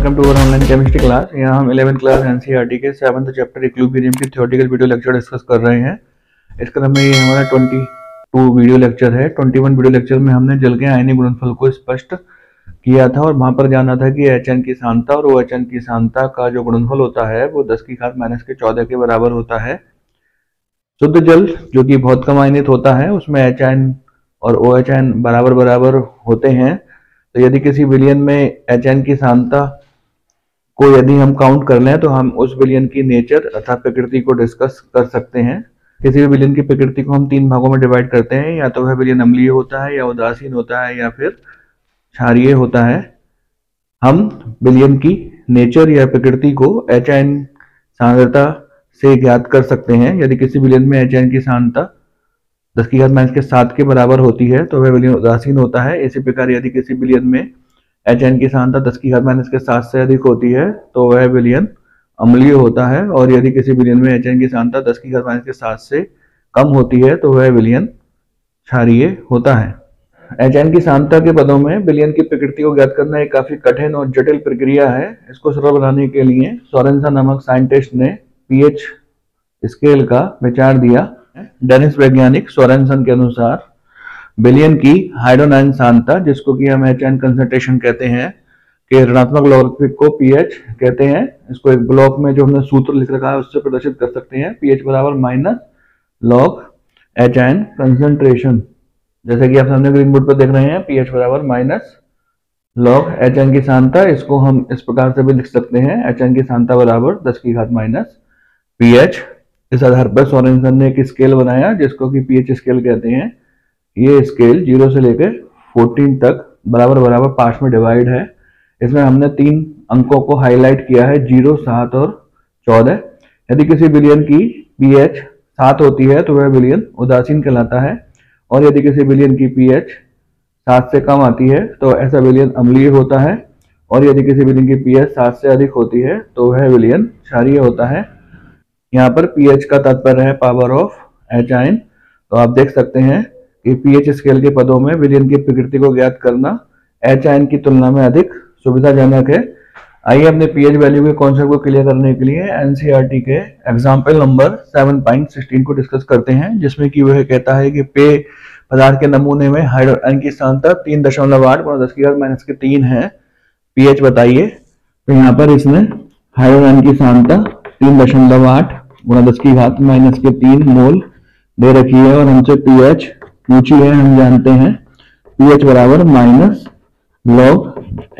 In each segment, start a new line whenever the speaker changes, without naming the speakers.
Welcome to our online chemistry class. यहाँ हम 11th class NCERT के 7th चैप्टर इक्विलिब्रियम की थ्योरेटिकल वीडियो लेक्चर डिस्कस कर रहे हैं। इस क्रम में ये हमारा 22 वीडियो लेक्चर है। 21 वीडियो लेक्चर में हमने जल के आयनिक गुणनफल को स्पष्ट किया था और वहां पर जाना था कि HN की सांद्रता और OHN की सांद्रता का जो गुणनफल होता है वो 10⁻⁻14 के बराबर होता है। शुद्ध जल जो कि बहुत कम आयनित होता है उसमें HN और OHN बराबर बराबर होते हैं। तो यदि किसी विलयन में HN की सांद्रता को यदि हम काउंट कर लें तो हम उस विलयन की नेचर अर्थात प्रकृति को डिस्कस कर सकते हैं। किसी भी विलयन की प्रकृति को हम 3 भागों में डिवाइड करते हैं, या तो वह विलयन अम्लीय होता है या उदासीन होता है या फिर क्षारीय होता है। हम विलयन की नेचर या प्रकृति को HN सांद्रता से ज्ञात कर सकते हैं। यदि किसी विलयन में HN की सांद्रता 10⁻⁷ के बराबर होती है तो वह विलयन उदासीन होता है। इसी प्रकार यदि किसी विलयन में HN की सांद्रता 10⁻⁷ से अधिक होती है तो वह विलयन अम्लीय होता है, और यदि किसी विलयन में HN की सांद्रता 10⁻⁷ से कम होती है तो वह विलयन क्षारीय होता है। HN की सांद्रता के पदों में विलयन की प्रकृति को ज्ञात करना एक काफी कठिन और जटिल प्रक्रिया है। इसको सरल बनाने के लिए सोरेनसन नामक साइंटिस्ट ने pH स्केल का विचार दिया। डेनिश वैज्ञानिक सोरेनसन के अनुसार विलयन की हाइड्रोनाइन सांद्रता, जिसको कि हम HN कंसंट्रेशन कहते हैं, के ऋणात्मक लॉगरिथमिक को pH कहते हैं। इसको एक ब्लॉक में जो हमने सूत्र लिख रखा है उससे प्रदर्शित कर सकते हैं। pH बराबर -log HN कंसंट्रेशन, जैसे कि आप सामने ग्रीन बोर्ड पर देख रहे हैं। pH बराबर -log HN की सांद्रता, इसको हम इस प्रकार से भी लिख सकते हैं, HN की सांद्रता बराबर 10⁻⁻pH। इस आधार पर सोरेनसन ने एक स्केल बनाया जिसको कि pH स्केल कहते हैं। ये स्केल 0 से लेकर 14 तक बराबर बराबर पार्ट्स में डिवाइड है। इसमें हमने 3 अंकों को हाईलाइट किया है, 0, 7 और 14। यदि किसी विलयन की pH 7 होती है तो वह विलयन उदासीन कहलाता है, और यदि किसी विलयन की pH 7 से कम आती है तो ऐसा विलयन अम्लीय होता है, और यदि किसी विलयन की pH 7 से अधिक होती है तो वह विलयन क्षारीय होता है। यहाँ पर pH का तात्पर्य है पावर ऑफ HN। तो आप देख सकते हैं कि pH स्केल के पदों में विलयन की प्रकृति को ज्ञात करना HN की तुलना में अधिक सुविधाजनक है। आइए अपने pH वैल्यू के कॉन्सेप्ट को क्लियर करने के लिए एनसीईआरटी के एग्जाम्पल नंबर 7.16 को डिस्कस करते हैं, जिसमें कि वह कहता है कि पेय पदार्थ के नमूने में हाइड्रोजन की सांद्रता 3.8 × 10⁻³ है। pH बताइए। तो यहाँ पर इसने हाइड्रोजन की सांद्रता 3.8 × 10⁻³ मोल दे रखी है, और हमसे pH पूछी है। हम जानते हैं pH बराबर -log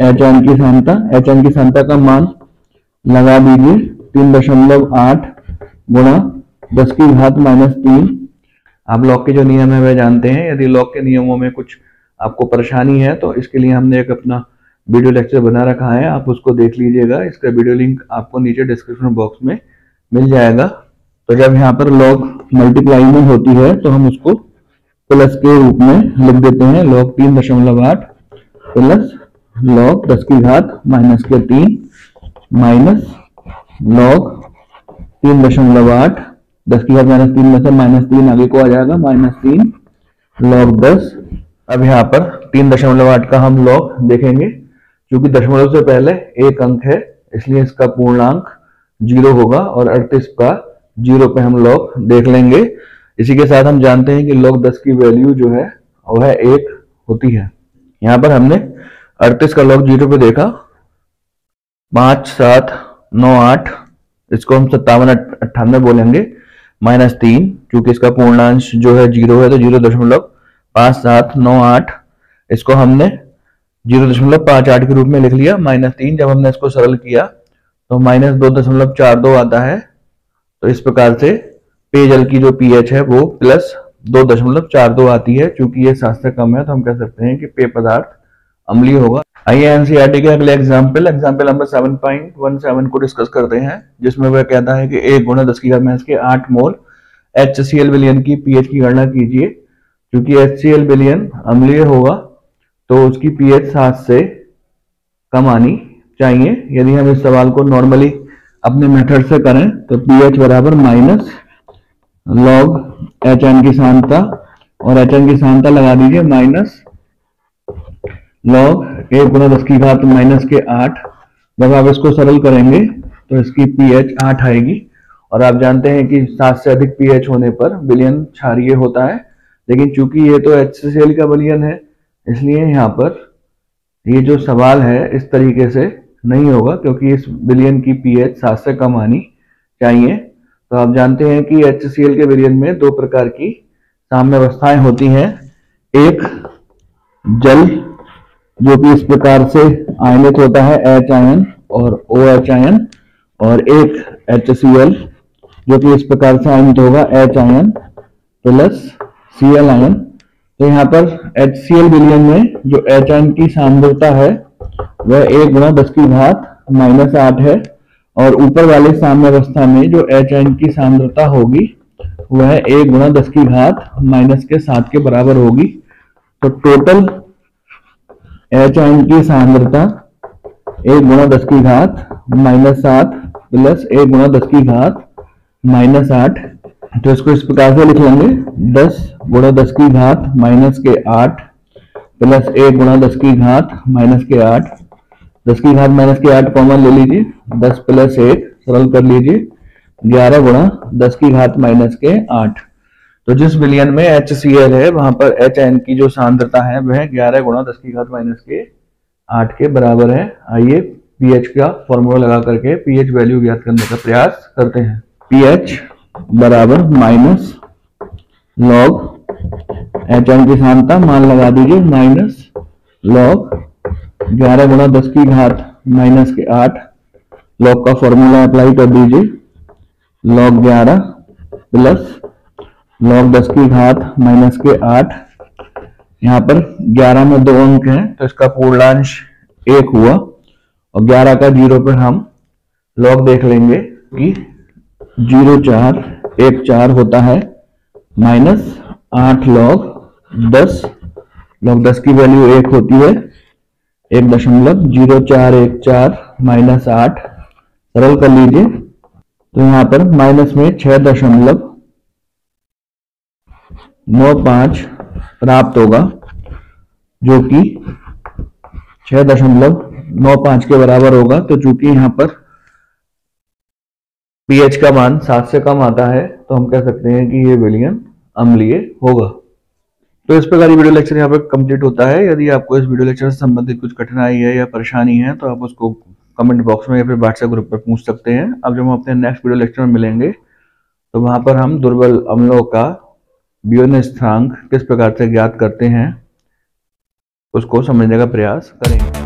HN की सांद्रता। HN की सांद्रता का मान लगा दीजिए 3.8 × 10⁻³ आप लॉग के जो नियम है वह जानते हैं। यदि लॉग के नियमों में कुछ आपको परेशानी है तो इसके लिए हमने एक अपना वीडियो लेक्चर बना रखा है, आप उसको देख लीजिएगा। इसका वीडियो लिंक आपको नीचे डिस्क्रिप्शन बॉक्स में मिल जाएगा। तो जब यहाँ पर लॉग मल्टीप्लाई में होती है तो हम उसको प्लस के रूप में लिख देते हैं, log 3.8 plus log 10⁻³ minus log 3.8 10⁻³ में से -3 आगे को आ जाएगा, -3 log 10। अब यहाँ पर 3.8 का हम log देखेंगे, क्योंकि दशमलव से पहले एक अंक है इसलिए इसका पूर्णांक 0 होगा, और 38 का 0 पे हम log देख लेंगे। इसी के साथ हम जानते हैं कि log 10 की वैल्यू जो है वह 1 होती है। यहाँ पर हमने 38 का log 0 पे देखा, 5, 7, 9, 8, इसको हम 57, 98 बोलेंगे, -3 क्योंकि इसका पूर्णांश जो है 0 है तो 0.5, 7, 9, 8 इसको हमने 0.58 के रूप में लिख लिया। -3 जब हमने इसको सरल किया तो -2.42 आता है। तो इस प्रकार से पेयजल की जो pH है वो +2.42 आती है। चूंकि ये 7 से कम है तो हम कह सकते हैं कि पेय पदार्थ अम्लीय होगा। आइए एनसीईआरटी के अगले एग्जाम्पल नंबर 7.17 को डिस्कस करते हैं, जिसमें वह कहता है कि 1 × 10⁻⁸ मोल HCl विलयन की pH की गणना कीजिए। क्योंकि HCl विलयन अम्लीय होगा तो उसकी pH 7 से कम आनी चाहिए। यदि हम इस सवाल को नॉर्मली अपने मेथड से करें तो pH बराबर -log HN की सांद्रता, और HN की सांद्रता लगा दीजिए -log 1 × 10⁻⁸ जब आप इसको सरल करेंगे तो इसकी pH 8 आएगी। और आप जानते हैं कि 7 से अधिक pH होने पर विलयन क्षारीय होता है, लेकिन चूंकि ये तो HCl का विलयन है, इसलिए यहाँ पर ये जो सवाल है इस तरीके से नहीं होगा, क्योंकि इस विलयन की pH 7 से कम आनी चाहिए। तो आप जानते हैं कि HCl के विलयन में दो प्रकार की साम्यावस्थाएं होती हैं, एक जल जो कि इस प्रकार से आयनित होता है H आयन और OH आयन, और एक HCl जो कि इस प्रकार से आयनित होगा H ion plus Cl ion. तो यहाँ पर HCl विलयन में जो H आयन की सांद्रता है वह 1 × 10⁻⁸ है, और ऊपर वाले साम्यावस्था में जो H आयन की सांद्रता होगी वह 1 × 10⁻⁷ के बराबर होगी। तो टोटल H आयन की सांद्रता 1 × 10⁻⁷ प्लस 1 × 10⁻⁸। तो इसको इस प्रकार से लिख लेंगे, 10 × 10⁻⁸ प्लस 1 × 10⁻⁸। 10⁻⁸ कॉमन ले लीजिए, 10 प्लस 1 सरल कर लीजिए, 11 × 10⁻⁸। तो जिस विलयन में HCl है वहां पर H आयन की जो सांद्रता है वह 11 × 10⁻⁸ के बराबर है। आइए pH का फॉर्मूला लगा करके pH वैल्यू ज्ञात करने का प्रयास करते हैं। pH बराबर माइनस लॉग H आयन की सांद्रता मान लगा दीजिए, माइनस लॉग 11 × 10⁻⁸। लॉग का फॉर्मूला अप्लाई कर दीजिए, लॉग 11 प्लस लॉग 10⁻⁸। यहाँ पर 11 में 2 अंक हैं तो इसका पूर्णांश 1 हुआ, और 11 का 0 पर हम लॉग देख लेंगे कि 0.414 होता है, माइनस 8 लॉग 10। लॉग 10 की वैल्यू 1 होती है, 1.0414 माइनस 8 सरल कर लीजिए। तो यहाँ पर माइनस में 6.95 प्राप्त होगा, जो कि 6.95 के बराबर होगा। तो चूंकि यहाँ पर pH का मान 7 से कम आता है तो हम कह सकते हैं कि ये विलयन अम्लीय होगा। तो इस प्रकार ये वीडियो लेक्चर यहाँ पर कंप्लीट होता है। यदि आपको इस वीडियो लेक्चर से संबंधित कुछ कठिनाई है या परेशानी है तो आप उसको कमेंट बॉक्स में या फिर व्हाट्सएप ग्रुप पर पूछ सकते हैं। अब जब हम अपने नेक्स्ट वीडियो लेक्चर में मिलेंगे तो वहां पर हम दुर्बल अम्लों का वियोजन स्थिरांक किस प्रकार से ज्ञात करते हैं उसको समझने का प्रयास करेंगे।